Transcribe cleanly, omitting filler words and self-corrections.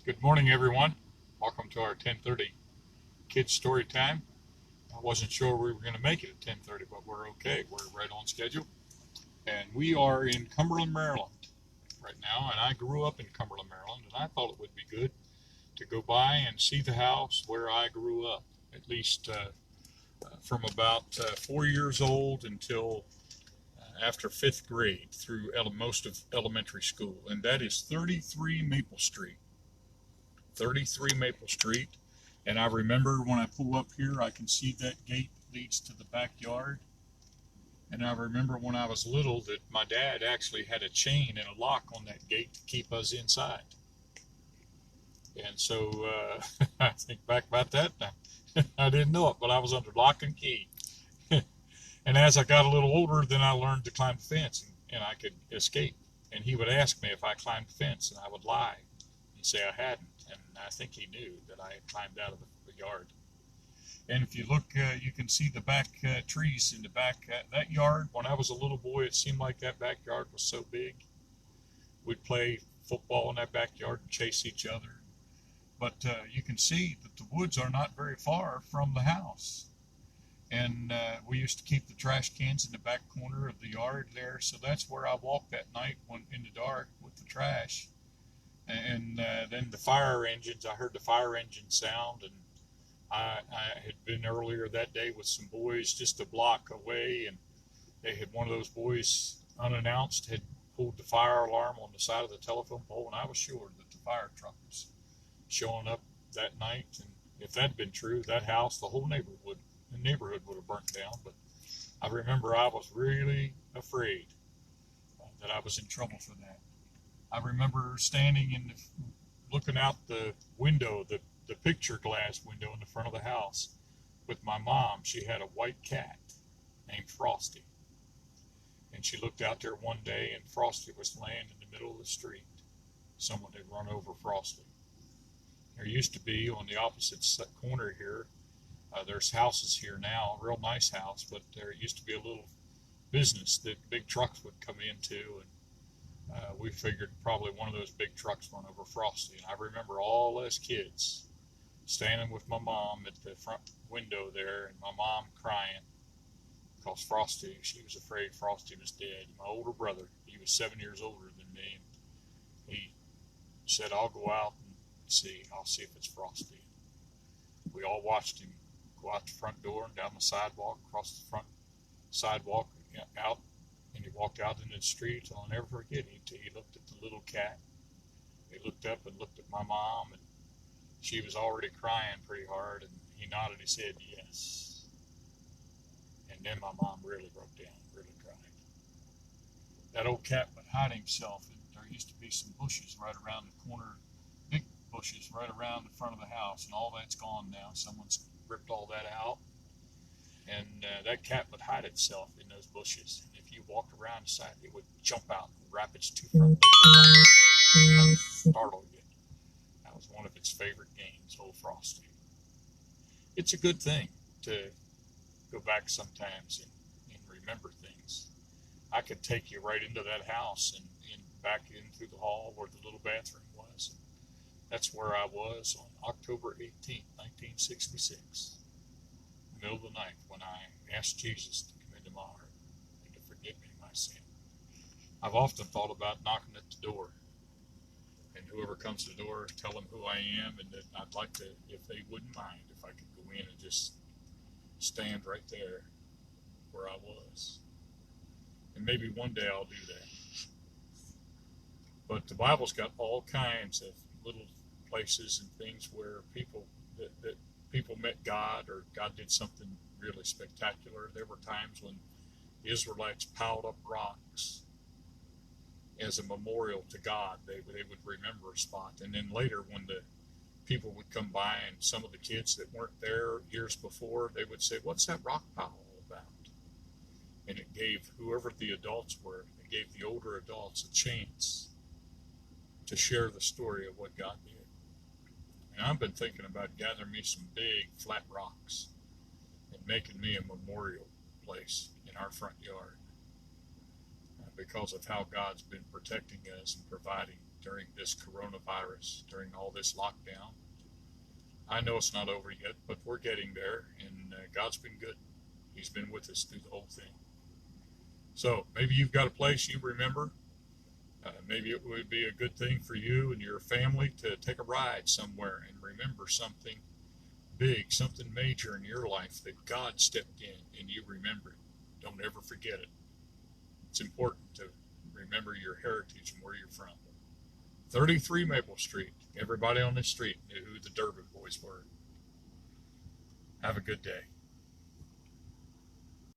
Good morning, everyone. Welcome to our 10:30 kids story time. I wasn't sure we were going to make it at 10:30, but we're okay. We're right on schedule. And we are in Cumberland, Maryland right now. And I grew up in Cumberland, Maryland, and I thought it would be good to go by and see the house where I grew up, at least from about 4 years old until after fifth grade through most of elementary school. And that is 33 Maple Street. 33 Maple Street. And I remember when I pull up here, I can see that gate leads to the backyard. And I remember when I was little that my dad actually had a chain and a lock on that gate to keep us inside. And so I think back about that. I didn't know it, but I was under lock and key. And as I got a little older, then I learned to climb the fence and I could escape. And he would ask me if I climbed the fence, and I would lie and say I hadn't. And I think he knew that I had climbed out of the yard. And if you look, you can see the back trees in the back. That yard, when I was a little boy, it seemed like that backyard was so big. We'd play football in that backyard and chase each other. But you can see that the woods are not very far from the house. And we used to keep the trash cans in the back corner of the yard there. So that's where I walked that night in the dark with the trash. And then the fire engines, I heard the fire engine sound, and I had been earlier that day with some boys just a block away, and they had one of those boys unannounced had pulled the fire alarm on the side of the telephone pole, and I was sure that the fire truck was showing up that night. And if that had been true, that house, the whole neighborhood would have burnt down. But I remember I was really afraid that I was in trouble for that. I remember standing looking out the window, the picture glass window in the front of the house with my mom. She had a white cat named Frosty. And she looked out there one day, and Frosty was laying in the middle of the street. Someone had run over Frosty. There used to be on the opposite corner here, there's houses here now, a real nice house, but there used to be a little business that big trucks would come into, and we figured probably one of those big trucks run over Frosty. And I remember all us kids standing with my mom at the front window there, and my mom crying because Frosty, she was afraid Frosty was dead. My older brother, he was 7 years older than me, and he said, I'll go out and I'll see if it's Frosty. We all watched him go out the front door and down the sidewalk, across the front sidewalk, out, and he walked out into the street. I'll never forget it. He looked at the little cat. He looked up and looked at my mom, and she was already crying pretty hard, and he nodded his head yes. And then my mom really broke down, really cried. That old cat would hide himself, and there used to be some bushes right around the corner, big bushes right around the front of the house, and all that's gone now. Someone's ripped all that out. And that cat would hide itself in those bushes. And if you walked around the side, it would jump out and wrap its two front legs around your leg and startle you. That was one of its favorite games, old Frosty. It's a good thing to go back sometimes and remember things. I could take you right into that house and back in through the hall where the little bathroom was. And that's where I was on October 18th, 1966. Middle of the night when I asked Jesus to come into my heart and to forgive me my sin. I've often thought about knocking at the door, and whoever comes to the door, tell them who I am, and that I'd like to, if they wouldn't mind, if I could go in and just stand right there where I was. And maybe one day I'll do that. But the Bible's got all kinds of little places and things where people that people met God, or God did something really spectacular. There were times when the Israelites piled up rocks as a memorial to God. They would remember a spot. And then later when the people would come by, and some of the kids that weren't there years before, they would say, what's that rock pile all about? And it gave whoever the adults were, it gave the older adults a chance to share the story of what God did. And I've been thinking about gathering me some big flat rocks and making me a memorial place in our front yard because of how God's been protecting us and providing during this coronavirus, during all this lockdown. I know it's not over yet, but we're getting there, and God's been good. He's been with us through the whole thing. So maybe you've got a place you remember. Maybe it would be a good thing for you and your family to take a ride somewhere and remember something big, something major in your life that God stepped in and you remember it. Don't ever forget it. It's important to remember your heritage and where you're from. 33 Maple Street. Everybody on this street knew who the Durbin boys were. Have a good day.